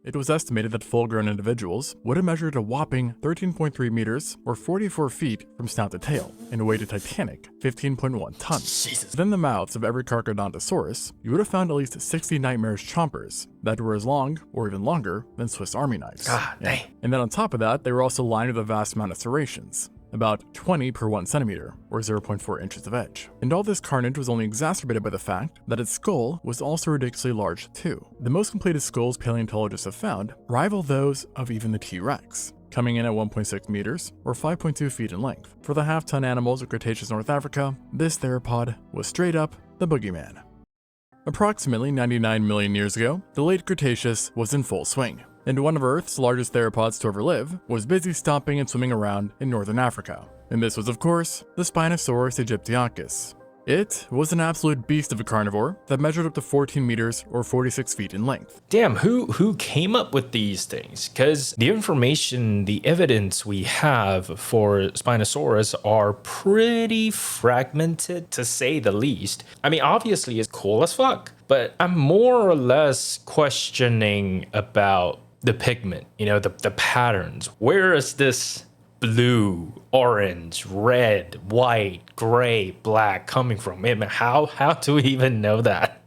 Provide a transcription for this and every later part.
It was estimated that full-grown individuals would have measured a whopping 13.3 meters or 44 feet from snout to tail and weighed a titanic 15.1 tons. Jesus. Within the mouths of every Carcharodontosaurus, you would have found at least 60 nightmarish chompers that were as long or even longer than Swiss Army knives. God dang. And then on top of that, they were also lined with a vast amount of serrations, about 20 per 1 centimeter, or 0.4 inches of edge. And all this carnage was only exacerbated by the fact that its skull was also ridiculously large too. The most completed skulls paleontologists have found rival those of even the T-Rex, coming in at 1.6 meters, or 5.2 feet in length. For the half-ton animals of Cretaceous North Africa, this theropod was straight up the boogeyman. Approximately 99 million years ago, the late Cretaceous was in full swing, and one of Earth's largest theropods to ever live was busy stomping and swimming around in northern Africa. And this was, of course, the Spinosaurus aegyptiacus. It was an absolute beast of a carnivore that measured up to 14 meters or 46 feet in length. Damn, who came up with these things? Because the information, the evidence we have for Spinosaurus are pretty fragmented, to say the least. I mean, obviously it's cool as fuck, but I'm more or less questioning about the pigment, the patterns. Where is this blue, orange, red, white, gray, black coming from? I mean, how do we even know that?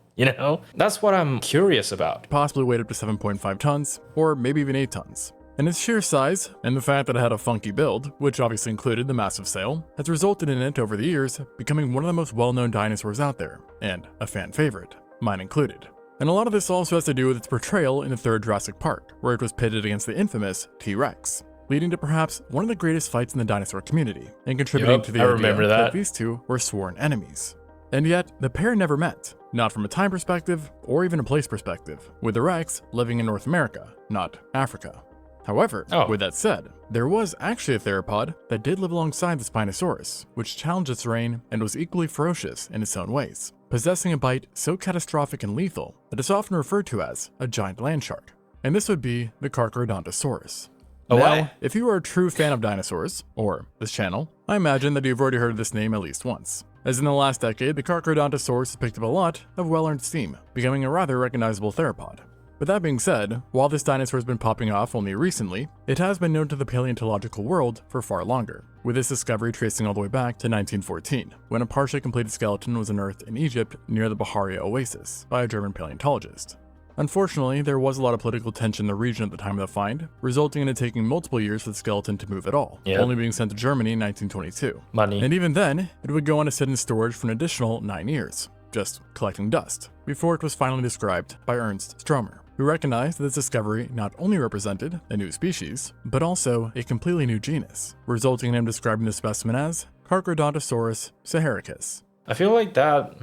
That's what I'm curious about. Possibly weighed up to 7.5 tons, or maybe even 8 tons. And its sheer size, and the fact that it had a funky build, which obviously included the massive sail, has resulted in it over the years becoming one of the most well-known dinosaurs out there, and a fan favorite, mine included. And a lot of this also has to do with its portrayal in the third Jurassic Park, where it was pitted against the infamous T-Rex, leading to perhaps one of the greatest fights in the dinosaur community, and contributing to the idea that these two were sworn enemies. And yet, the pair never met, not from a time perspective, or even a place perspective, with the Rex living in North America, not Africa. However, with that said, there was actually a theropod that did live alongside the Spinosaurus, which challenged its reign and was equally ferocious in its own ways, possessing a bite so catastrophic and lethal that it's often referred to as a giant land shark. And this would be the Carcharodontosaurus. Now, if you are a true fan of dinosaurs, or this channel, I imagine that you've already heard of this name at least once, as in the last decade, the Carcharodontosaurus has picked up a lot of well-earned steam, becoming a rather recognizable theropod. But that being said, while this dinosaur has been popping off only recently, it has been known to the paleontological world for far longer, with this discovery tracing all the way back to 1914, when a partially completed skeleton was unearthed in Egypt near the Bahariya Oasis by a German paleontologist. Unfortunately, there was a lot of political tension in the region at the time of the find, resulting in it taking multiple years for the skeleton to move at all, only being sent to Germany in 1922. And even then, it would go on to sit in storage for an additional 9 years, just collecting dust, before it was finally described by Ernst Stromer, who recognized that this discovery not only represented a new species, but also a completely new genus, resulting in him describing the specimen as Carcharodontosaurus saharicus. I feel like that,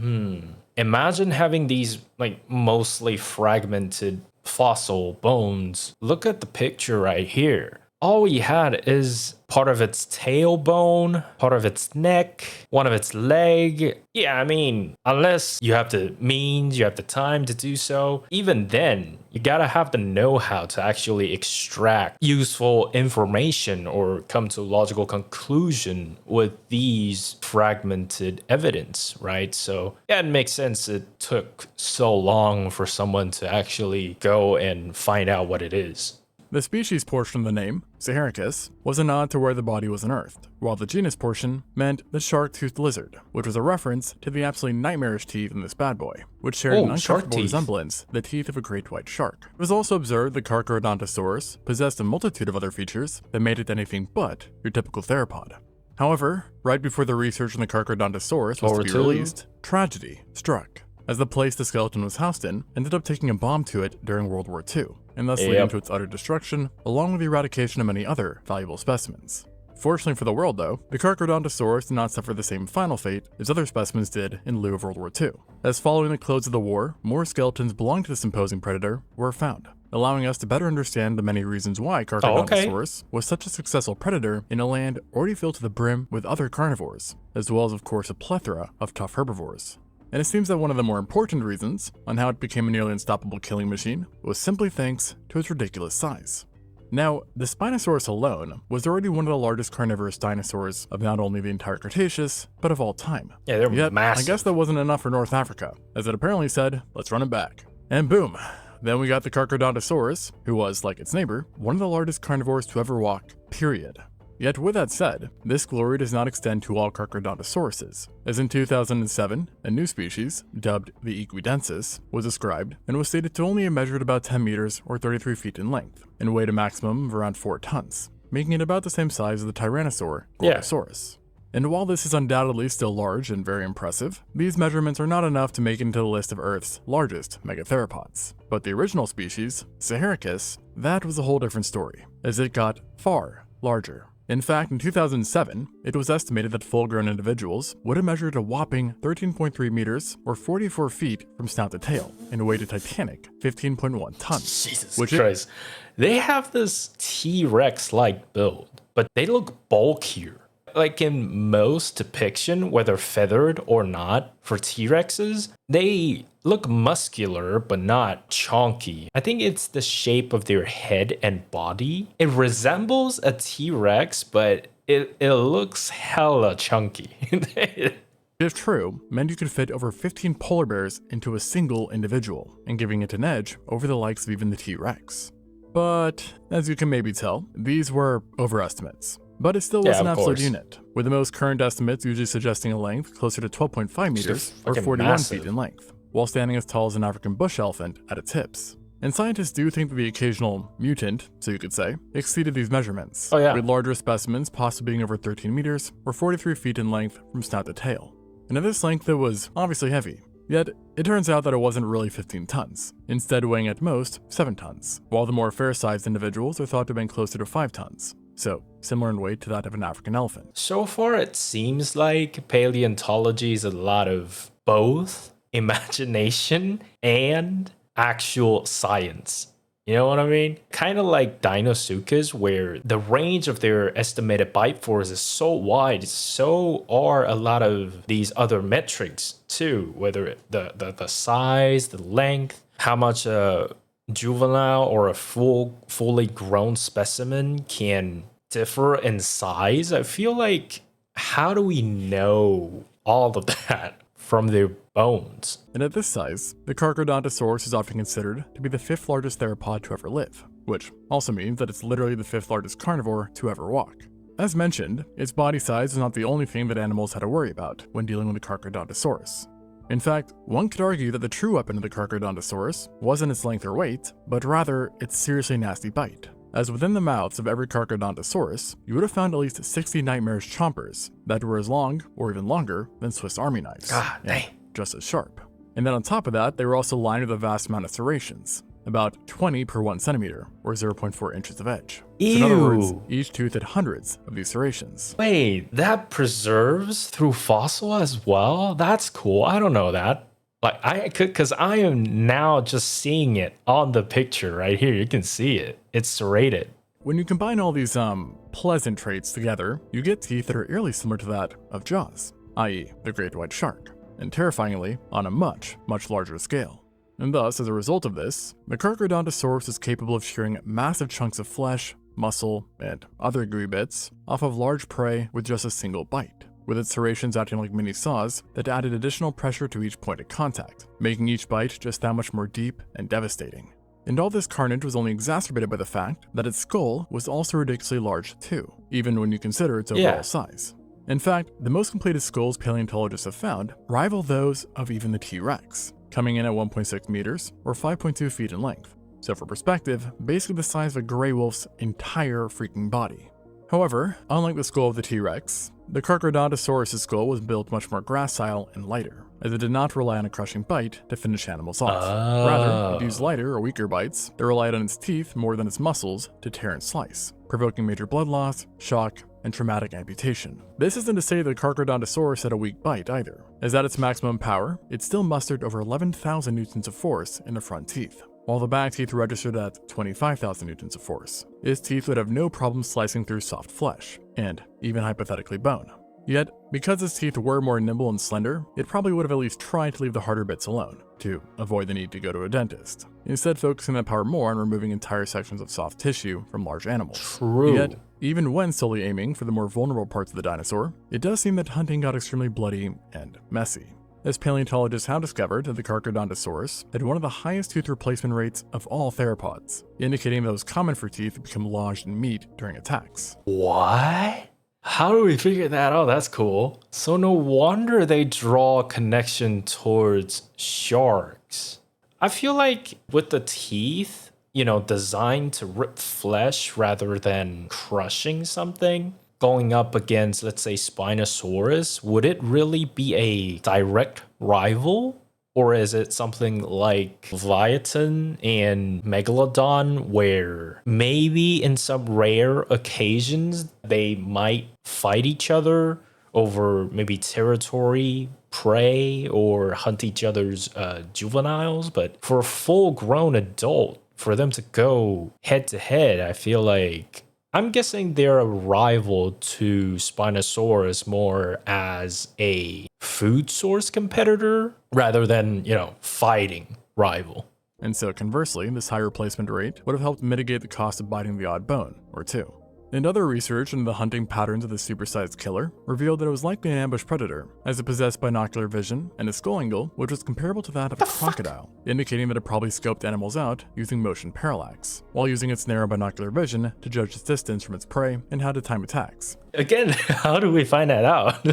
imagine having these mostly fragmented fossil bones. Look at the picture right here. All we had is part of its tailbone, part of its neck, one of its leg. Yeah, I mean, unless you have the means, you have the time to do so, even then, you gotta have the know-how to actually extract useful information or come to a logical conclusion with these fragmented evidence, right? So yeah, it makes sense it took so long for someone to actually go and find out what it is. The species portion of the name, saharicus, was a nod to where the body was unearthed, while the genus portion meant the shark-toothed lizard, which was a reference to the absolutely nightmarish teeth in this bad boy, which shared an uncomfortable resemblance to the teeth of a great white shark. It was also observed that Carcharodontosaurus possessed a multitude of other features that made it anything but your typical theropod. However, right before the research on the Carcharodontosaurus was to be released, tragedy struck, as the place the skeleton was housed in ended up taking a bomb to it during World War II, and thus leading to its utter destruction, along with the eradication of many other valuable specimens. Fortunately for the world though, the Carcharodontosaurus did not suffer the same final fate as other specimens did in lieu of World War II, as following the close of the war, more skeletons belonging to this imposing predator were found, allowing us to better understand the many reasons why Carcharodontosaurus was such a successful predator in a land already filled to the brim with other carnivores, as well as of course a plethora of tough herbivores. And it seems that one of the more important reasons on how it became a nearly unstoppable killing machine was simply thanks to its ridiculous size. Now, the Spinosaurus alone was already one of the largest carnivorous dinosaurs of not only the entire Cretaceous, but of all time. Yeah, they're massive. I guess that wasn't enough for North Africa, as it apparently said, let's run it back. And boom, Then we got the Carcharodontosaurus, who was, like its neighbor, one of the largest carnivores to ever walk, period. Yet with that said, this glory does not extend to all Carcharodontosauruses, as in 2007, a new species, dubbed the Equidensis, was described and was stated to only have measured about 10 meters or 33 feet in length, and weighed a maximum of around 4 tons, making it about the same size as the Tyrannosaur Gorgosaurus. And while this is undoubtedly still large and very impressive, these measurements are not enough to make it into the list of Earth's largest megatheropods. But the original species, Saharicus, that was a whole different story, as it got far larger. In fact, in 2007, it was estimated that full-grown individuals would have measured a whopping 13.3 meters or 44 feet from snout to tail and weighed a titanic 15.1 tons. Jesus Christ. They have this T-Rex-like build, but they look bulkier. Like in most depiction, whether feathered or not, for T-Rexes, they look muscular but not chunky. I think it's the shape of their head and body. It resembles a T-Rex, but it looks hella chunky. If true, meant you could fit over 15 polar bears into a single individual, and giving it an edge over the likes of even the T-Rex. But, as you can maybe tell, these were overestimates. But it still was an absolute unit, with the most current estimates usually suggesting a length closer to 12.5 meters or 41 feet in length, while standing as tall as an African bush elephant at its hips. And scientists do think that the occasional mutant, so you could say, exceeded these measurements, with larger specimens possibly being over 13 meters or 43 feet in length from snout to tail. And at this length it was obviously heavy, yet it turns out that it wasn't really 15 tons, instead weighing at most 7 tons, while the more fair-sized individuals are thought to have been closer to 5 tons. So, similar in weight to that of an African elephant. So far, it seems like paleontology is a lot of both imagination and actual science. You know what I mean? Kind of like Deinosuchus, where the range of their estimated bite force is so wide, so are a lot of these other metrics too, whether the size, the length, how much juvenile or a fully grown specimen can differ in size. I feel like, how do we know all of that from their bones? And at this size, the Carcharodontosaurus is often considered to be the 5th largest theropod to ever live, which also means that it's literally the 5th largest carnivore to ever walk. As mentioned, its body size is not the only thing that animals had to worry about when dealing with the Carcharodontosaurus. In fact, one could argue that the true weapon of the Carcharodontosaurus wasn't its length or weight, but rather its seriously nasty bite. As within the mouths of every Carcharodontosaurus, you would have found at least 60 nightmarish chompers that were as long, or even longer, than Swiss Army knives. God dang. Just as sharp. And then on top of that, they were also lined with a vast amount of serrations, about 20 per 1 centimeter, or 0.4 inches of edge. Ew. So in other words, each tooth had hundreds of these serrations. Wait, that preserves through fossil as well? That's cool. I don't know that. Like, I could, because I am now just seeing it on the picture right here. You can see it. It's serrated. When you combine all these pleasant traits together, you get teeth that are eerily similar to that of Jaws, i.e. the great white shark, and terrifyingly on a much, much larger scale. And thus, as a result of this, the Carcharodontosaurus is capable of shearing massive chunks of flesh, muscle, and other gooey bits off of large prey with just a single bite, with its serrations acting like mini saws that added additional pressure to each point of contact, making each bite just that much more deep and devastating. And all this carnage was only exacerbated by the fact that its skull was also ridiculously large too, even when you consider its overall size. In fact, the most completed skulls paleontologists have found rival those of even the T-Rex, coming in at 1.6 meters or 5.2 feet in length. So for perspective, basically the size of a gray wolf's entire freaking body. However, unlike the skull of the T-Rex, the Carcharodontosaurus' skull was built much more gracile and lighter, as it did not rely on a crushing bite to finish animals off. Rather, it used lighter or weaker bites that relied on its teeth more than its muscles to tear and slice, provoking major blood loss, shock, and traumatic amputation. This isn't to say that the Carcharodontosaurus had a weak bite either, as at its maximum power, it still mustered over 11,000 newtons of force in the front teeth, while the back teeth registered at 25,000 newtons of force. Its teeth would have no problem slicing through soft flesh, and even hypothetically bone. Yet, because its teeth were more nimble and slender, it probably would have at least tried to leave the harder bits alone, to avoid the need to go to a dentist, instead focusing that power more on removing entire sections of soft tissue from large animals. True. Yet, even when solely aiming for the more vulnerable parts of the dinosaur, it does seem that hunting got extremely bloody and messy. as paleontologists have discovered that the Carcharodontosaurus had one of the highest tooth replacement rates of all theropods, indicating that it was common for teeth to become lodged in meat during attacks. What? How do we figure that out? That's cool. So no wonder they draw a connection towards sharks. I feel like with the teeth, designed to rip flesh rather than crushing something, going up against, let's say, Spinosaurus, would it really be a direct rival? Or is it something like Leviathan and Megalodon, where maybe in some rare occasions they might fight each other over maybe territory, prey, or hunt each other's juveniles? But for a full-grown adult, for them to go head-to-head, I feel like I'm guessing they're a rival to Spinosaurus more as a food source competitor rather than, fighting rival. And so conversely, this high replacement rate would have helped mitigate the cost of biting the odd bone or two. And other research into the hunting patterns of the supersized killer revealed that it was likely an ambush predator, as it possessed binocular vision and a skull angle which was comparable to that of a crocodile, indicating that it probably scoped animals out using motion parallax, while using its narrow binocular vision to judge its distance from its prey and how to time attacks. Again, how do we find that out?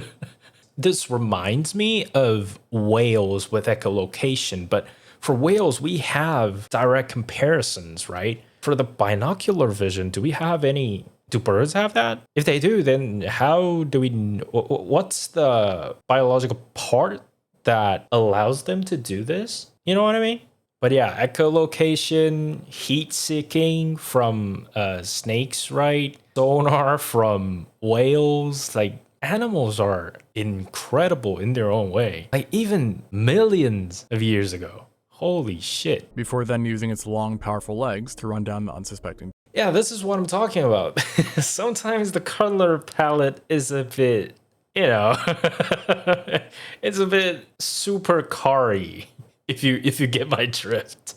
This reminds me of whales with echolocation, but for whales, we have direct comparisons, right? For the binocular vision, do birds have that? If they do, then how do we, what's the biological part that allows them to do this? You know what I mean? But yeah, echolocation, heat seeking from snakes, right? Sonar from whales, like animals are incredible in their own way. Like even millions of years ago. Holy shit. Before then using its long, powerful legs to run down the unsuspecting. Yeah, this is what I'm talking about. Sometimes the color palette is a bit, it's a bit super car-y, if you get my drift.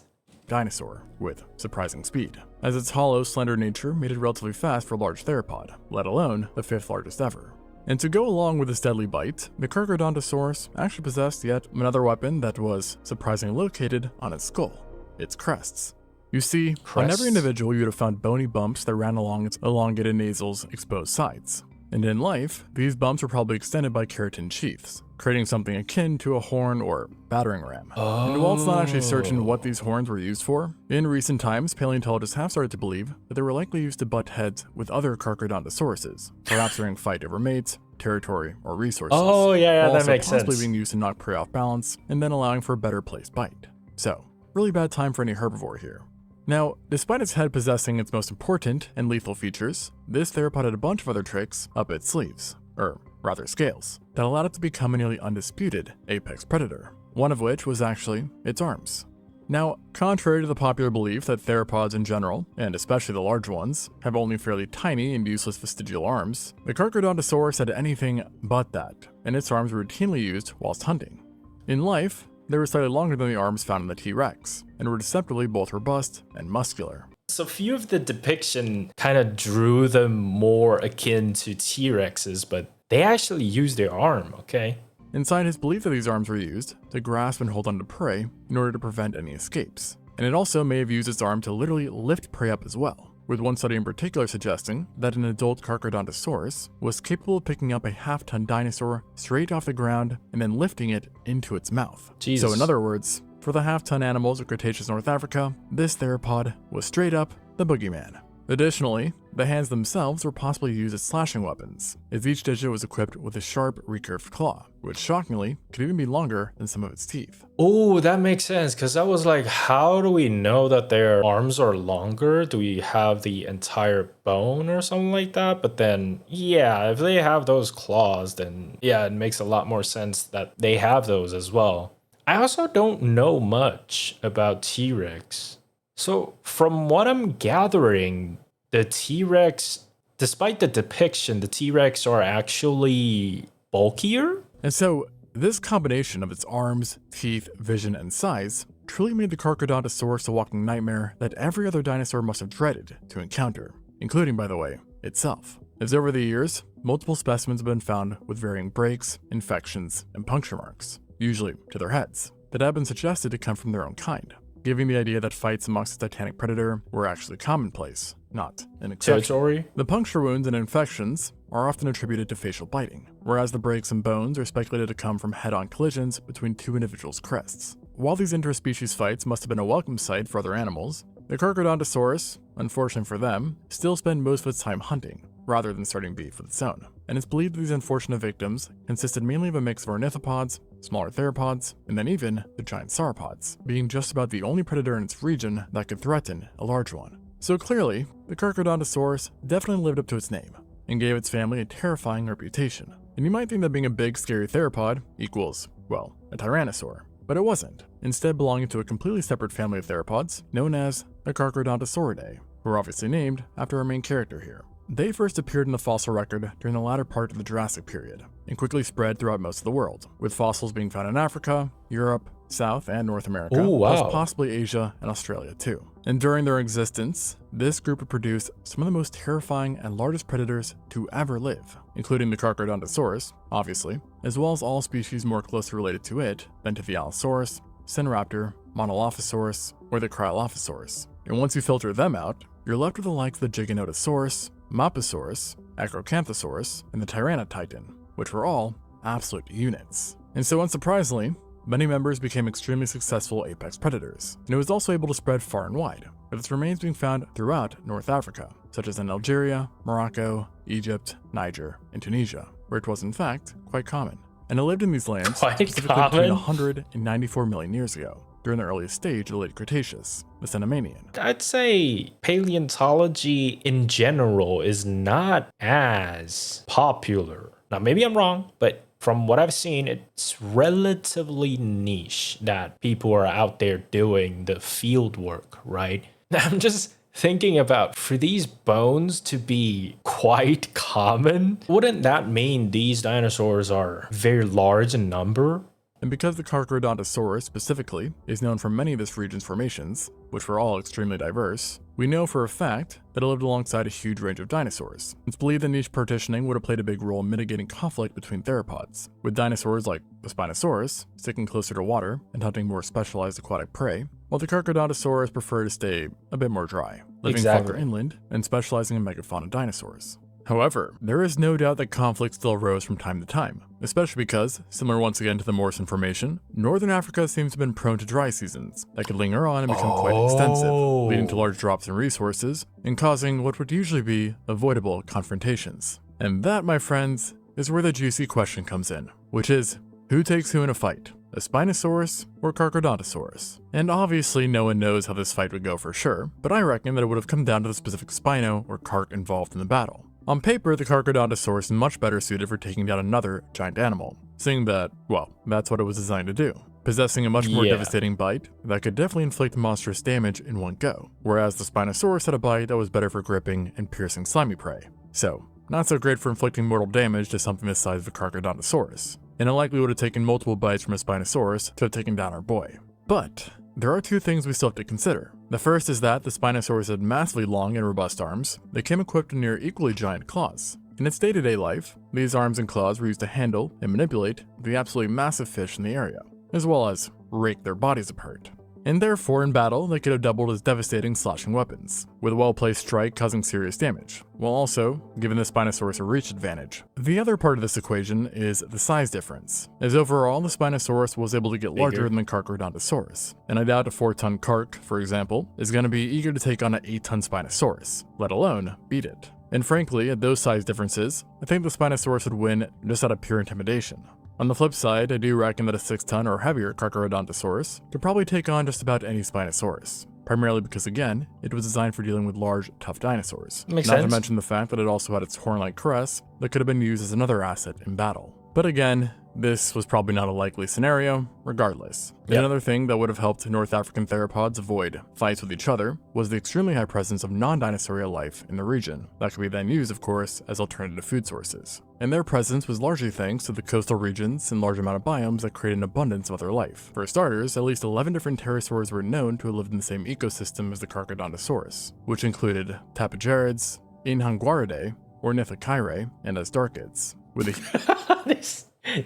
Dinosaur, with surprising speed, as its hollow, slender nature made it relatively fast for a large theropod, let alone the 5th largest ever. And to go along with its deadly bite, the Carcharodontosaurus actually possessed yet another weapon that was surprisingly located on its skull, its crests. You see, on every individual you would have found bony bumps that ran along its elongated nasal's exposed sides. And in life, these bumps were probably extended by keratin sheaths, creating something akin to a horn or battering ram. And while it's not actually certain what these horns were used for, in recent times, paleontologists have started to believe that they were likely used to butt heads with other Carcharodontosauruses, perhaps during fight over mates, territory, or resources. Oh, yeah, also that makes sense. possibly being used to knock prey off balance, and then allowing for a better placed bite. So, really bad time for any herbivore here. Now, despite its head possessing its most important and lethal features, this theropod had a bunch of other tricks up its sleeves, or rather scales, that allowed it to become a nearly undisputed apex predator, one of which was actually its arms. Now, contrary to the popular belief that theropods in general, and especially the large ones, have only fairly tiny and useless vestigial arms, the Carcharodontosaurus had anything but that, and its arms were routinely used whilst hunting. In life, they were slightly longer than the arms found in the T-Rex, and were deceptively both robust and muscular. So few of the depiction kind of drew them more akin to T-Rexes, but they actually used their arm, okay? And scientists believe that these arms were used to grasp and hold onto prey in order to prevent any escapes. And it also may have used its arm to literally lift prey up as well, with one study in particular suggesting that an adult Carcharodontosaurus was capable of picking up a half-ton dinosaur straight off the ground and then lifting it into its mouth. Jesus. So in other words, for the half-ton animals of Cretaceous North Africa, this theropod was straight up the boogeyman. Additionally, the hands themselves were possibly used as slashing weapons, as each digit was equipped with a sharp, recurved claw, which shockingly could even be longer than some of its teeth. Oh, that makes sense, because I was like, how do we know that their arms are longer? Do we have the entire bone or something like that? But then, yeah, if they have those claws, then yeah, it makes a lot more sense that they have those as well. I also don't know much about T-Rex. So from what I'm gathering, the T-Rex, despite the depiction, the T-Rex are actually bulkier? And so, this combination of its arms, teeth, vision, and size truly made the Carcharodontosaurus a walking nightmare that every other dinosaur must have dreaded to encounter, including, by the way, itself. As over the years, multiple specimens have been found with varying breaks, infections, and puncture marks. usually to their heads, that had been suggested to come from their own kind, giving the idea that fights amongst the titanic predator were actually commonplace, not an exception. Territory? The puncture wounds and infections are often attributed to facial biting, whereas the breaks in bones are speculated to come from head-on collisions between two individuals' crests. While these interspecies fights must have been a welcome sight for other animals, the Carcharodontosaurus, unfortunately for them, still spend most of its time hunting, rather than starting beef with its own. And it's believed that these unfortunate victims consisted mainly of a mix of ornithopods, smaller theropods, and then even the giant sauropods, being just about the only predator in its region that could threaten a large one. So clearly, the Carcharodontosaurus definitely lived up to its name, and gave its family a terrifying reputation. And you might think that being a big, scary theropod equals, well, a tyrannosaur. But it wasn't, instead belonging to a completely separate family of theropods known as the Carcharodontosauridae, who are obviously named after our main character here. They first appeared in the fossil record during the latter part of the Jurassic period, and quickly spread throughout most of the world, with fossils being found in Africa, Europe, South and North America, Ooh, wow. plus possibly Asia and Australia too. And during their existence, this group would produce some of the most terrifying and largest predators to ever live, including the Carcharodontosaurus, obviously, as well as all species more closely related to it than to the Allosaurus, Cineraptor, Monolophosaurus, or the Cryolophosaurus. And once you filter them out, you're left with the likes of the Giganotosaurus, Mopasaurus, Acrocanthosaurus, and the Tyrannotitan, which were all absolute units. And so unsurprisingly, many members became extremely successful apex predators, and it was also able to spread far and wide, with its remains being found throughout North Africa, such as in Algeria, Morocco, Egypt, Niger, and Tunisia, where it was in fact quite common. And it lived in these lands Quite specifically common? between 100 and 94 million years ago, during the earliest stage of the late Cretaceous, the Cenomanian. I'd say paleontology in general is not as popular. Now, maybe I'm wrong, but from what I've seen, it's relatively niche that people are out there doing the field work, right? Now, I'm just thinking about, for these bones to be quite common, wouldn't that mean these dinosaurs are very large in number? And because the Carcharodontosaurus specifically is known for many of this region's formations, which were all extremely diverse, we know for a fact that it lived alongside a huge range of dinosaurs. It's believed that niche partitioning would have played a big role in mitigating conflict between theropods, with dinosaurs like the Spinosaurus sticking closer to water and hunting more specialized aquatic prey, while the Carcharodontosaurus preferred to stay a bit more dry, living farther inland and specializing in megafauna dinosaurs. However, there is no doubt that conflict still arose from time to time, especially because, similar once again to the Morrison Formation, Northern Africa seems to have been prone to dry seasons that could linger on and become quite extensive, leading to large drops in resources and causing what would usually be avoidable confrontations. And that, my friends, is where the juicy question comes in, which is, who takes who in a fight? A Spinosaurus or Carcharodontosaurus? And obviously no one knows how this fight would go for sure, but I reckon that it would have come down to the specific Spino or Carch involved in the battle. On paper, the Carcharodontosaurus is much better suited for taking down another giant animal, seeing that, well, that's what it was designed to do, possessing a much more devastating bite that could definitely inflict monstrous damage in one go, whereas the Spinosaurus had a bite that was better for gripping and piercing slimy prey. So, not so great for inflicting mortal damage to something the size of a Carcharodontosaurus, and it likely would have taken multiple bites from a Spinosaurus to have taken down our boy. But there are two things we still have to consider. The first is that the Spinosaurus had massively long and robust arms that came equipped with near equally giant claws. In its day-to-day life, these arms and claws were used to handle and manipulate the absolutely massive fish in the area, as well as rake their bodies apart. And therefore, in battle, they could have doubled as devastating slashing weapons, with a well-placed strike causing serious damage, while also giving the Spinosaurus a reach advantage. The other part of this equation is the size difference, as overall the Spinosaurus was able to get larger than the Carcharodontosaurus, and I doubt a 4-ton Carch, for example, is going to be eager to take on an 8-ton Spinosaurus, let alone beat it. And frankly, at those size differences, I think the Spinosaurus would win just out of pure intimidation. On the flip side, I do reckon that a 6-ton or heavier Carcharodontosaurus could probably take on just about any Spinosaurus, primarily because, again, it was designed for dealing with large, tough dinosaurs. Makes Not sense. to mention the fact that it also had its horn-like crest that could have been used as another asset in battle. But again, this was probably not a likely scenario, regardless. And another thing that would have helped North African theropods avoid fights with each other was the extremely high presence of non-dinosaurial life in the region, that could be then used, of course, as alternative food sources. And their presence was largely thanks to the coastal regions and large amount of biomes that created an abundance of other life. For starters, at least 11 different pterosaurs were known to have lived in the same ecosystem as the Carcharodontosaurus, which included Tapigerids, Inhanguaridae, Ornithochirae, and Astarchids, with a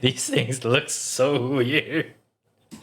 These things look so weird.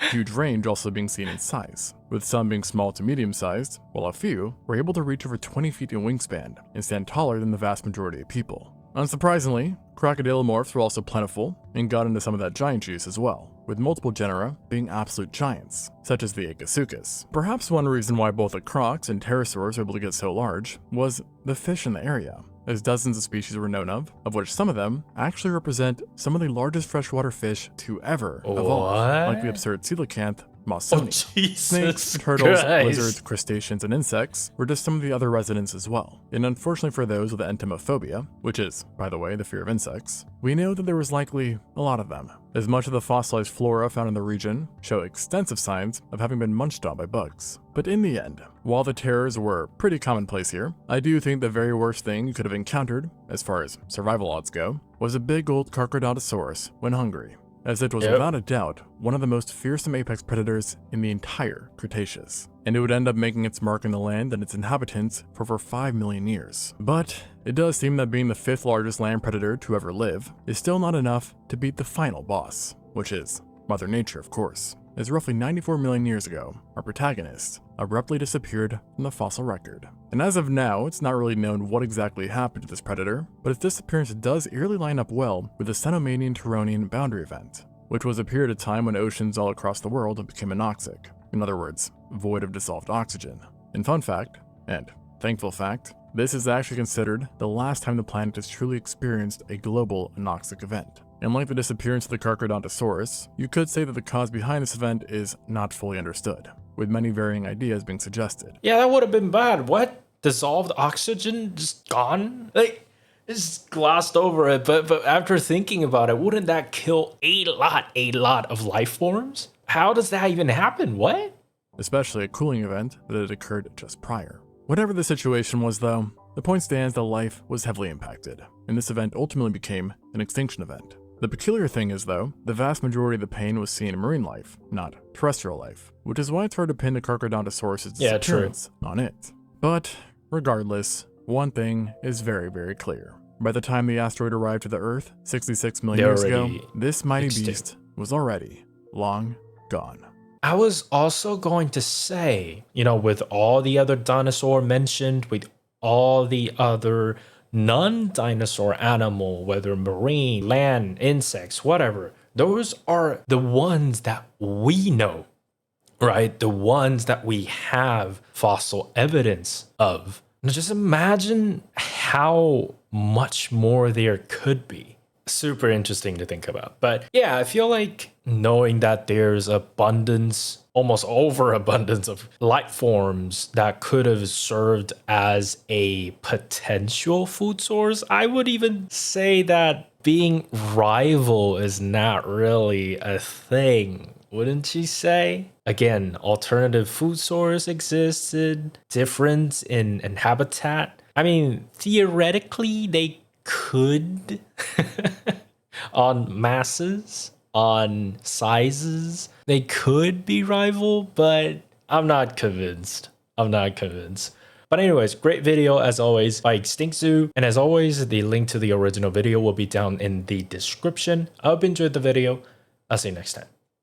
Huge range also being seen in size, with some being small to medium-sized, while a few were able to reach over 20 feet in wingspan and stand taller than the vast majority of people. Unsurprisingly, crocodilomorphs were also plentiful and got into some of that giant juice as well, with multiple genera being absolute giants, such as the Akasuchus. Perhaps one reason why both the crocs and pterosaurs were able to get so large was the fish in the area, as dozens of species were known of which some of them actually represent some of the largest freshwater fish to ever evolve, like the absurd coelacanth Mawsoni. Snakes, turtles, lizards, crustaceans, and insects were just some of the other residents as well. And unfortunately for those with entomophobia, which is, by the way, the fear of insects, we know that there was likely a lot of them, as much of the fossilized flora found in the region show extensive signs of having been munched on by bugs. But in the end, while the terrors were pretty commonplace here, I do think the very worst thing you could have encountered, as far as survival odds go, was a big old Carcharodontosaurus when hungry, as it was without a doubt one of the most fearsome apex predators in the entire Cretaceous, and it would end up making its mark in the land and its inhabitants for over 5 million years. But it does seem that being the 5th largest land predator to ever live is still not enough to beat the final boss, which is Mother Nature, of course, as roughly 94 million years ago, our protagonist abruptly disappeared from the fossil record. And as of now, it's not really known what exactly happened to this predator, but its disappearance does eerily line up well with the Cenomanian-Turonian boundary event, which was a period of time when oceans all across the world became anoxic, in other words, void of dissolved oxygen. And fun fact, and thankful fact, this is actually considered the last time the planet has truly experienced a global anoxic event. And like the disappearance of the Carcharodontosaurus, you could say that the cause behind this event is not fully understood, with many varying ideas being suggested. Yeah, that would have been bad. What? Dissolved oxygen just gone? Like, just glossed over it, but after thinking about it, wouldn't that kill a lot of life forms? How does that even happen? What? Especially a cooling event that had occurred just prior. Whatever the situation was though, the point stands that life was heavily impacted, and this event ultimately became an extinction event. The peculiar thing is though, the vast majority of the pain was seen in marine life, not terrestrial life, which is why it's hard to pin the Carcharodontosaurus' disappearance on it. But regardless, one thing is very, very clear. By the time the asteroid arrived to the Earth 66 million years ago, this mighty beast was already long gone. I was also going to say, you know, with all the other dinosaur mentioned, with all the other non-dinosaur animal, whether marine, land, insects, whatever, those are the ones that we know, right? The ones that we have fossil evidence of. Now just imagine how much more there could be. Super interesting to think about. But yeah, I feel like knowing that there's abundance, almost overabundance of life forms that could have served as a potential food source, I would even say that being rival is not really a thing, wouldn't you say? Again, alternative food source existed, difference in habitat. I mean, theoretically, they could on masses, on sizes, they could be rival, but I'm not convinced. But anyways, great video as always by Extinction. And as always, the link to the original video will be down in the description. I hope you enjoyed the video. I'll see you next time.